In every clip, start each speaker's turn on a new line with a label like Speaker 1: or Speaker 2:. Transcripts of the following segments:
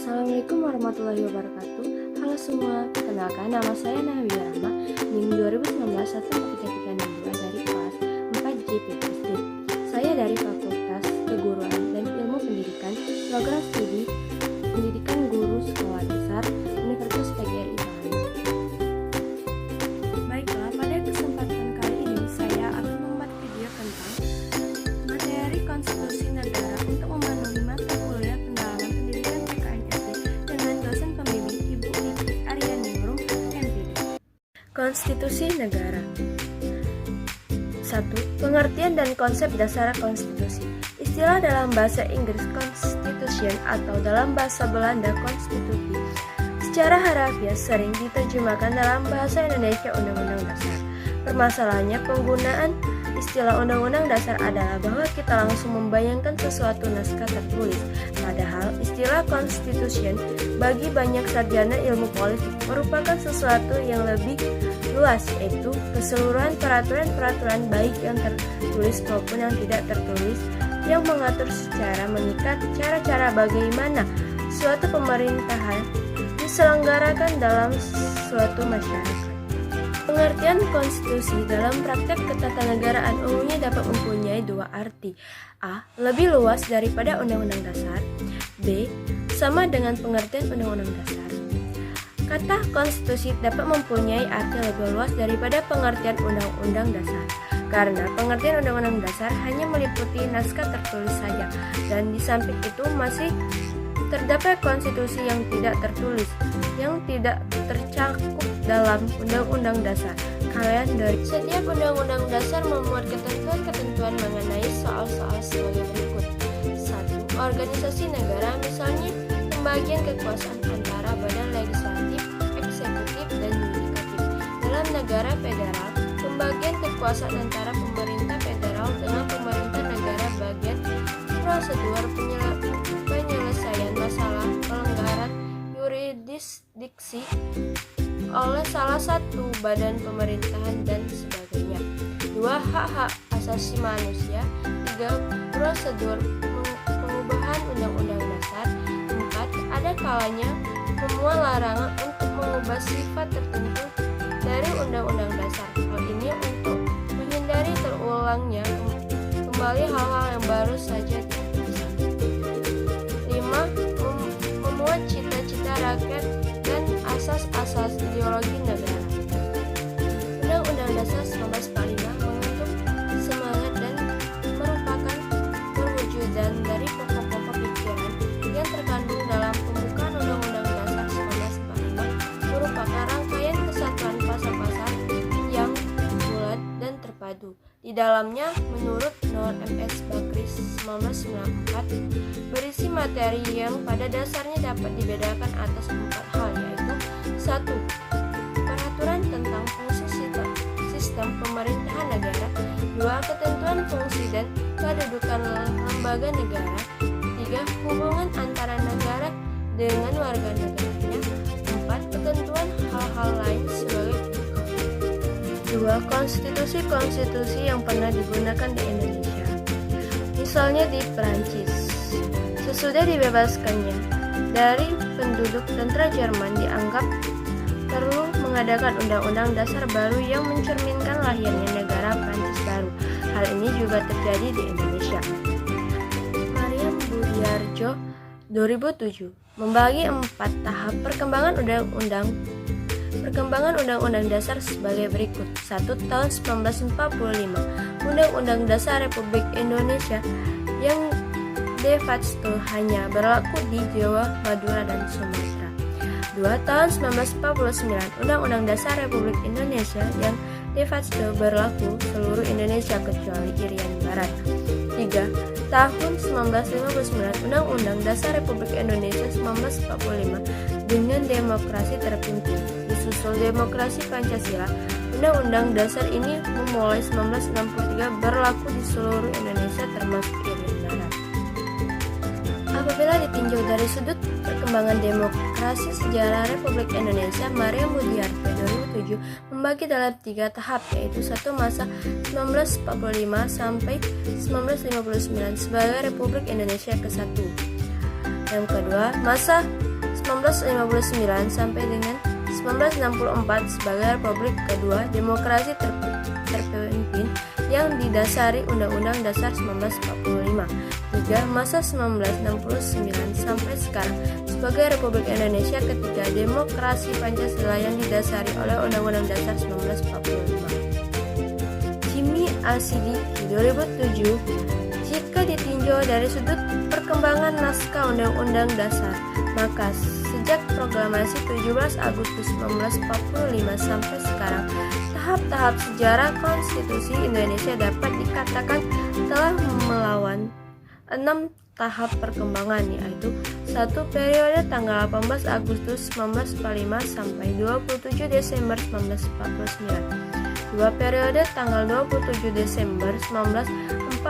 Speaker 1: Assalamualaikum warahmatullahi wabarakatuh. Halo semua, perkenalkan nama saya Nahwi Rahma, NIM 2019-14362 dari kelas 4J PTSD. Saya dari Fakultas Keguruan dan Ilmu Pendidikan, Program Studi Pendidikan Guru Sekolah Dasar, Universitas PGRI Palembang. Baiklah, pada kesempatan kali ini saya akan membuat video tentang materi konstitusi negara untuk memenuhi mata kuliah pendalaman pendidikan PKNSD dengan dosen pembimbing Ibu Niki Aryaningrum, MPD. Konstitusi negara. 1. Pengertian dan konsep dasar konstitusi. Istilah dalam bahasa Inggris Constitution atau dalam bahasa Belanda Konstitusi secara harafiah sering diterjemahkan dalam bahasa Indonesia Undang-Undang Dasar. Permasalahannya, penggunaan istilah Undang-Undang Dasar adalah bahwa kita langsung membayangkan sesuatu naskah tertulis. Padahal istilah Constitution bagi banyak sarjana ilmu politik merupakan sesuatu yang lebih luas, yaitu keseluruhan peraturan-peraturan baik yang tertulis maupun yang tidak tertulis yang mengatur secara mengikat cara-cara bagaimana suatu pemerintahan diselenggarakan dalam suatu masyarakat. Pengertian konstitusi dalam praktek ketatanegaraan umumnya dapat mempunyai dua arti. A. Lebih luas daripada Undang-Undang Dasar. B. Sama dengan pengertian Undang-Undang Dasar. Kata konstitusi dapat mempunyai arti lebih luas daripada pengertian Undang-Undang Dasar, karena pengertian Undang-Undang Dasar hanya meliputi naskah tertulis saja, dan di samping itu masih terdapat konstitusi yang tidak tertulis, yang tidak tercakup dalam Undang-Undang Dasar. Kalian dari setiap Undang-Undang Dasar memuat ketentuan-ketentuan mengenai soal-soal sebagai berikut. 1. Organisasi negara, misalnya pembagian kekuasaan antara badan legislatif, eksekutif, dan yudikatif. Dalam negara federal, pembagian kekuasaan antara pemerintah federal dengan pemerintah negara bagian prosedur penyelesaian masalah pelanggaran yurisdiksi oleh salah satu badan pemerintahan dan sebagainya. 2. Hak-hak asasi manusia. 3. Prosedur pengubahan Undang-Undang Dasar. 4. Ada kalanya memuat larangan untuk mengubah sifat tertentu dari Undang-Undang Dasar. Hal ini untuk menghindari terulangnya kembali hal-hal yang baru saja diputuskan. 5. Memuat cita-cita rakyat dan asas-asas ideologi negara. Undang-Undang Dasar 1945 mengandung semangat dan merupakan perwujudan dari pokok-pokok pikiran yang terkandung dalam pembukaan Undang-Undang Dasar 1945, merupakan rangkaian kesatuan pasal-pasal yang bulat dan terpadu. Di dalamnya, menurut Nur M.S. Bakri 1994, berisi materi yang pada dasarnya dapat dibedakan atas 4 hal, yaitu 1. Peraturan tentang fungsi sistem pemerintahan negara. 2. Ketentuan fungsi dan kedudukan lembaga negara. 3. Hubungan antara negara dengan warga negaranya. 4. Ketentuan hal-hal lain sebagai 2. Konstitusi-konstitusi yang pernah digunakan di Indonesia, misalnya di Perancis. Sesudah dibebaskannya dari penduduk tentara Jerman, dianggap perlu mengadakan undang-undang dasar baru yang mencerminkan lahirnya negara Prancis baru. Hal ini juga terjadi di Indonesia. Mariam Budiarjo 2007 membagi 4 tahap perkembangan Undang-Undang Dasar sebagai berikut. 1. Tahun 1945, Undang-Undang Dasar Republik Indonesia yang de facto hanya berlaku di Jawa, Madura, dan Sumatera. 2. Tahun 1949, Undang-Undang Dasar Republik Indonesia yang de facto berlaku seluruh Indonesia kecuali Irian Barat. 3. Tahun 1959, Undang-Undang Dasar Republik Indonesia 1945 dengan demokrasi terpimpin. Disusul demokrasi Pancasila, Undang-Undang Dasar ini memulai 1963 berlaku di seluruh Indonesia termasuk Irian Barat. Apabila ditinjau dari sudut perkembangan demokrasi sejarah Republik Indonesia, Mariam Budiarjo 2007 membagi dalam 3 tahap, yaitu 1. Masa 1945 sampai 1959 sebagai Republik Indonesia ke-1. Yang kedua, masa 1959 sampai dengan 1964 sebagai Republik Kedua Demokrasi terpimpin yang didasari Undang-Undang Dasar 1945. 3. Masa 1969 sampai sekarang sebagai Republik Indonesia Ketiga Demokrasi Pancasila yang didasari oleh Undang-Undang Dasar 1945. Jimmy Asidiki 2007. Jika ditinjau dari sudut perkembangan naskah Undang-Undang Dasar, maka sejak proklamasi 17 Agustus 1945 sampai sekarang, tahap-tahap sejarah konstitusi Indonesia dapat dikatakan telah melawan 6 tahap perkembangan, yaitu 1. Periode tanggal 18 Agustus 1945 sampai 27 Desember 1949. 2. Periode tanggal 27 Desember 1949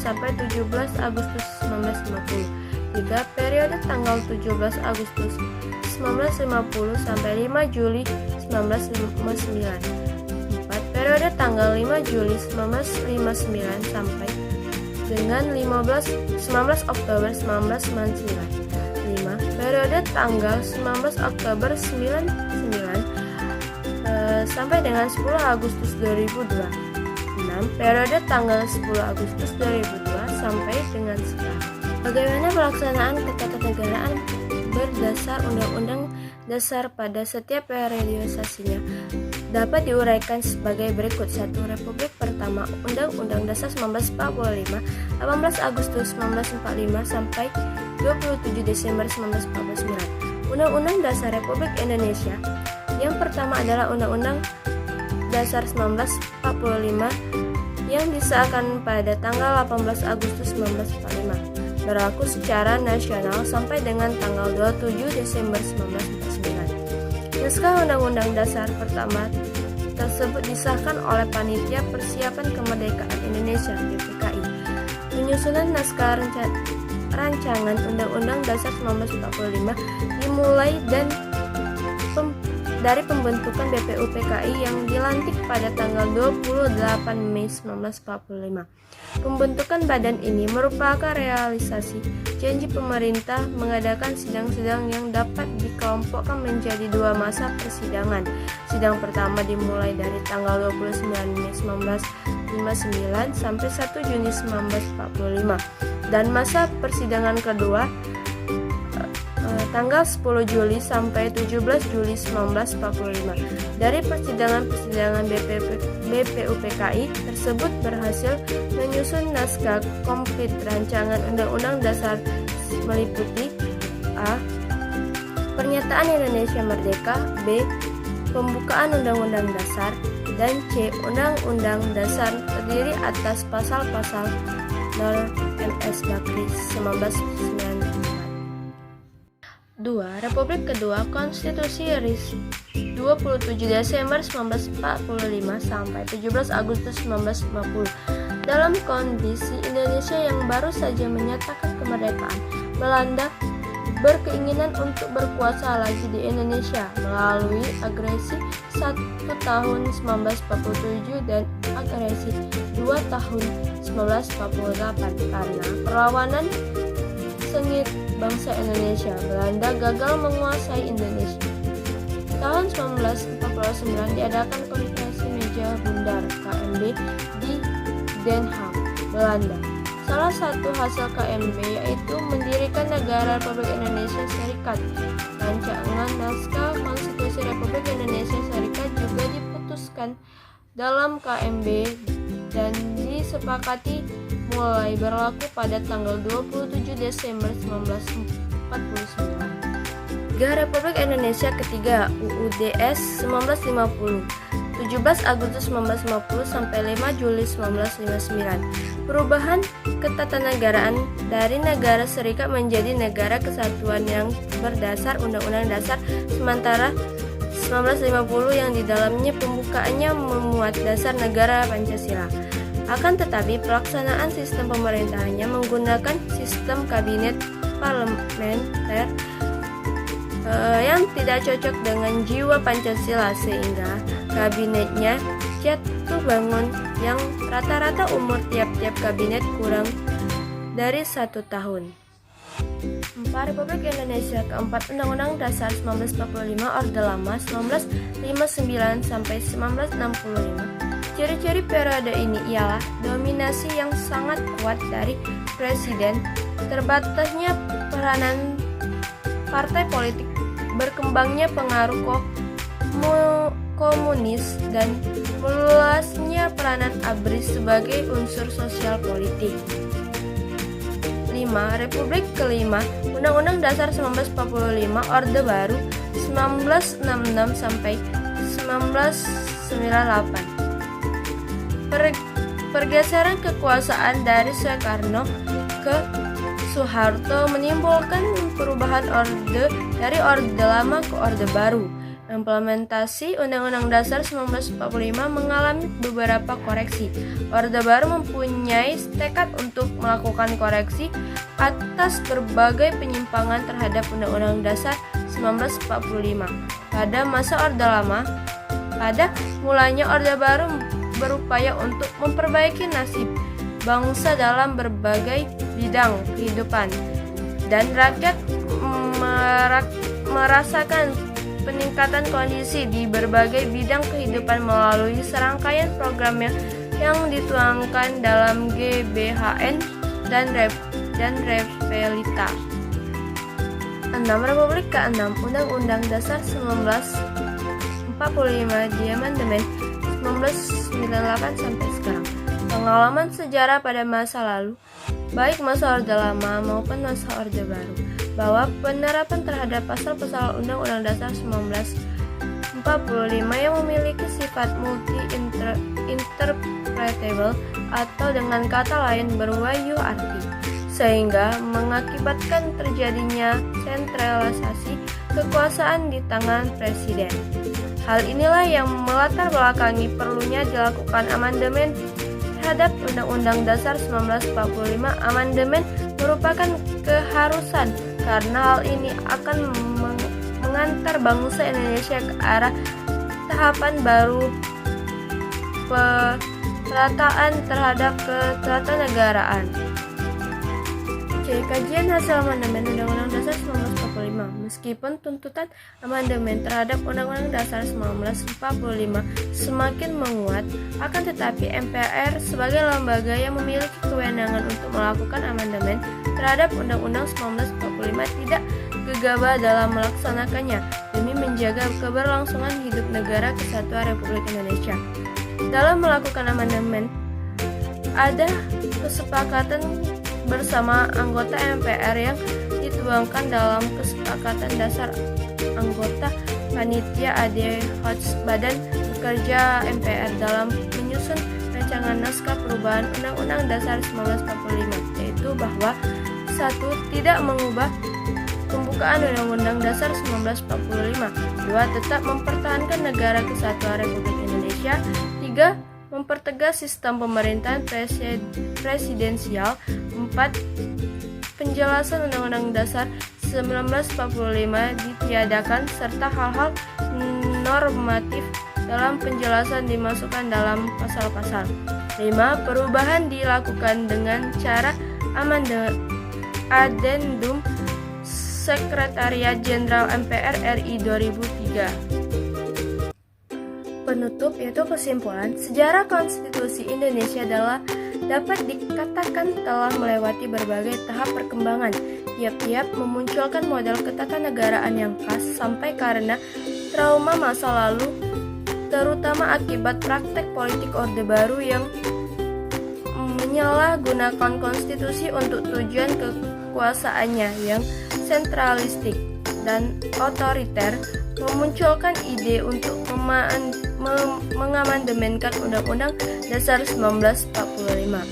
Speaker 1: sampai 17 Agustus 1950. 3. Periode tanggal 17 Agustus 1950 sampai 5 Juli 1959. 4. Periode tanggal 5 Juli 1959 sampai dengan 19 Oktober 1999. 5. Periode tanggal 19 Oktober 1999 sampai dengan 10 Agustus 2002. 6. Periode tanggal 10 Agustus 2002 sampai dengan sekarang. Bagaimana pelaksanaan ketatanegaraan berdasar Undang-Undang Dasar pada setiap periodisasinya dapat diuraikan sebagai berikut. 1. Republik pertama, Undang-Undang Dasar 1945, 18 Agustus 1945 sampai 27 Desember 1949. Undang-Undang Dasar Republik Indonesia yang pertama adalah Undang-Undang Dasar 1945 yang disahkan pada tanggal 18 Agustus 1945, berlaku secara nasional sampai dengan tanggal 27 Desember 1949. Naskah Undang-Undang Dasar pertama tersebut disahkan oleh Panitia Persiapan Kemerdekaan Indonesia (PPKI). Penyusunan naskah rancangan Undang-Undang Dasar 1945 dimulai dari pembentukan BPUPKI yang dilantik pada tanggal 28 Mei 1945. Pembentukan badan ini merupakan realisasi janji pemerintah mengadakan sidang-sidang yang dapat dikelompokkan menjadi 2 masa persidangan. Sidang pertama dimulai dari tanggal 29 Mei 1959 sampai 1 Juni 1945 dan masa persidangan kedua tanggal 10 Juli sampai 17 Juli 1945. Dari persidangan BPUPKI tersebut berhasil menyusun naskah komplit rancangan Undang-Undang Dasar meliputi A. Pernyataan Indonesia Merdeka, B. Pembukaan Undang-Undang Dasar, dan C. Undang-Undang Dasar terdiri atas pasal-pasal Nor MS Bakri 1994. 2. Republik Kedua Konstitusi RIS 27 Desember 1945 sampai 17 Agustus 1950. Dalam kondisi Indonesia yang baru saja menyatakan kemerdekaan, Belanda berkeinginan untuk berkuasa lagi di Indonesia melalui agresi 1 tahun 1947 dan agresi 2 tahun 1948. Karena perlawanan sengit bangsa Indonesia, Belanda gagal menguasai Indonesia. Tahun 1949 diadakan konferensi meja bundar KMB di Den Haag, Belanda. Salah satu hasil KMB yaitu mendirikan negara Republik Indonesia Serikat. Rancangan naskah Konstitusi Republik Indonesia Serikat juga diputuskan dalam KMB dan disepakati mulai berlaku pada tanggal 27 Desember 1949. 3. Republik Indonesia Ketiga UUDS 1950, 17 Agustus 1950 sampai 5 Juli 1959. Perubahan ketatanegaraan dari negara serikat menjadi negara kesatuan yang berdasar Undang-Undang Dasar sementara 1950 yang di dalamnya pembukaannya memuat dasar negara Pancasila. Akan tetapi pelaksanaan sistem pemerintahannya menggunakan sistem kabinet parlementer yang tidak cocok dengan jiwa Pancasila sehingga kabinetnya jatuh bangun yang rata-rata umur tiap-tiap kabinet kurang dari 1 tahun. 4. Republik Indonesia keempat, Undang-Undang Dasar 1945 Orde Lama 1959 sampai 1965. Ciri-ciri periode ini ialah dominasi yang sangat kuat dari presiden, terbatasnya peranan partai politik, berkembangnya pengaruh komunis, dan meluasnya peranan ABRI sebagai unsur sosial politik. 5. Republik kelima, Undang-Undang Dasar 1945 Orde Baru 1966 sampai 1998. Pergeseran kekuasaan dari Soekarno ke Soeharto menimbulkan perubahan orde dari Orde Lama ke Orde Baru. Implementasi Undang-Undang Dasar 1945 mengalami beberapa koreksi. Orde Baru mempunyai tekad untuk melakukan koreksi atas berbagai penyimpangan terhadap Undang-Undang Dasar 1945. Pada masa Orde Lama, pada mulanya Orde Baru berupaya untuk memperbaiki nasib bangsa dalam berbagai bidang kehidupan, dan rakyat merasakan peningkatan kondisi di berbagai bidang kehidupan melalui serangkaian program yang dituangkan dalam GBHN dan Repelita. 6. Republik ke-6, Undang-Undang Dasar 1945 diamandemen 1998 sampai sekarang. Pengalaman sejarah pada masa lalu, baik masa Orde Lama maupun masa Orde Baru, bahwa penerapan terhadap pasal-pasal Undang-Undang Dasar 1945 yang memiliki sifat multi-interpretable atau dengan kata lain berwayu arti, sehingga mengakibatkan terjadinya sentralisasi kekuasaan di tangan presiden. Hal inilah yang melatar belakangi perlunya dilakukan amandemen terhadap Undang-Undang Dasar 1945. Amandemen merupakan keharusan karena hal ini akan mengantar bangsa Indonesia ke arah tahapan baru perataan terhadap ketatanegaraan. Kajian hasil amandemen Undang-Undang Dasar 1945. Meskipun tuntutan amandemen terhadap Undang-Undang Dasar 1945 semakin menguat, akan tetapi MPR sebagai lembaga yang memiliki kewenangan untuk melakukan amandemen terhadap Undang-Undang 1945 tidak gegabah dalam melaksanakannya demi menjaga keberlangsungan hidup negara kesatuan Republik Indonesia. Dalam melakukan amandemen, ada kesepakatan bersama anggota MPR yang dituangkan dalam kesepakatan dasar anggota panitia ad hoc Badan Pekerja MPR dalam menyusun rancangan naskah perubahan Undang-Undang Dasar 1945, yaitu bahwa 1. Tidak mengubah pembukaan Undang-Undang Dasar 1945. 2. Tetap mempertahankan negara kesatuan Republik Indonesia. 3. Mempertegas sistem pemerintahan presidensial. 4. Penjelasan Undang-Undang Dasar 1945 ditiadakan serta hal-hal normatif dalam penjelasan dimasukkan dalam pasal-pasal. 5. Perubahan dilakukan dengan cara Adendum Sekretariat Jenderal MPR RI 2003. Penutup, yaitu kesimpulan, sejarah konstitusi Indonesia dapat dikatakan telah melewati berbagai tahap perkembangan, tiap-tiap memunculkan model ketatanegaraan yang khas sampai karena trauma masa lalu, terutama akibat praktek politik Orde Baru yang menyalahgunakan konstitusi untuk tujuan kekuasaannya yang sentralistik dan otoriter, memunculkan ide untuk mengamandemenkan Undang-Undang Dasar 1945.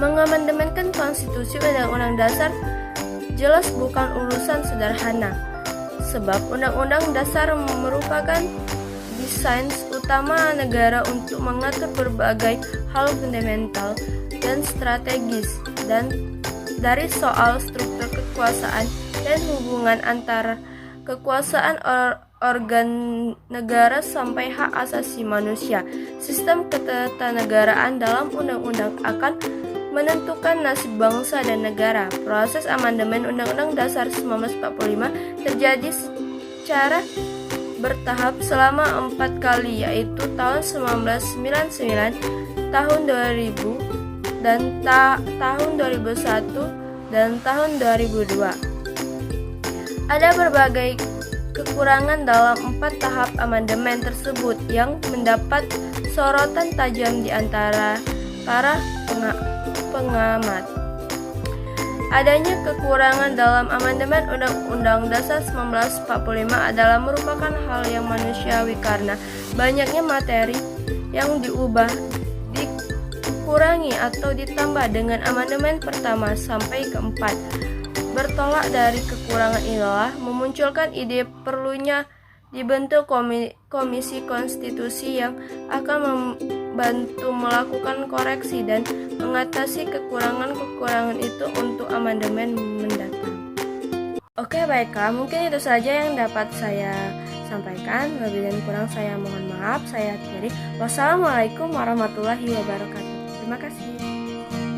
Speaker 1: Mengamandemenkan konstitusi Undang-Undang Dasar jelas bukan urusan sederhana, sebab Undang-Undang Dasar merupakan desain utama negara untuk mengatur berbagai hal fundamental dan strategis, dan dari soal struktur kekuasaan dan hubungan antara kekuasaan organ negara sampai hak asasi manusia. Sistem ketatanegaraan dalam undang-undang akan menentukan nasib bangsa dan negara. Proses amandemen Undang-Undang Dasar 1945 terjadi secara bertahap selama 4 kali, yaitu tahun 1999, tahun 2000, dan tahun 2001 dan tahun 2002. Ada berbagai kekurangan dalam 4 tahap amandemen tersebut yang mendapat sorotan tajam di antara para pengamat. Adanya kekurangan dalam amandemen Undang-Undang Dasar 1945 adalah merupakan hal yang manusiawi karena banyaknya materi yang diubah, dikurangi atau ditambah dengan amandemen pertama sampai keempat. Bertolak dari kekurangan inilah memunculkan ide perlunya dibentuk komisi konstitusi yang akan membantu melakukan koreksi dan mengatasi kekurangan-kekurangan itu untuk amandemen mendatang. Oke, baiklah, mungkin itu saja yang dapat saya sampaikan. Lebih dan kurang saya mohon maaf. Saya akhiri. Wassalamualaikum warahmatullahi wabarakatuh. Terima kasih.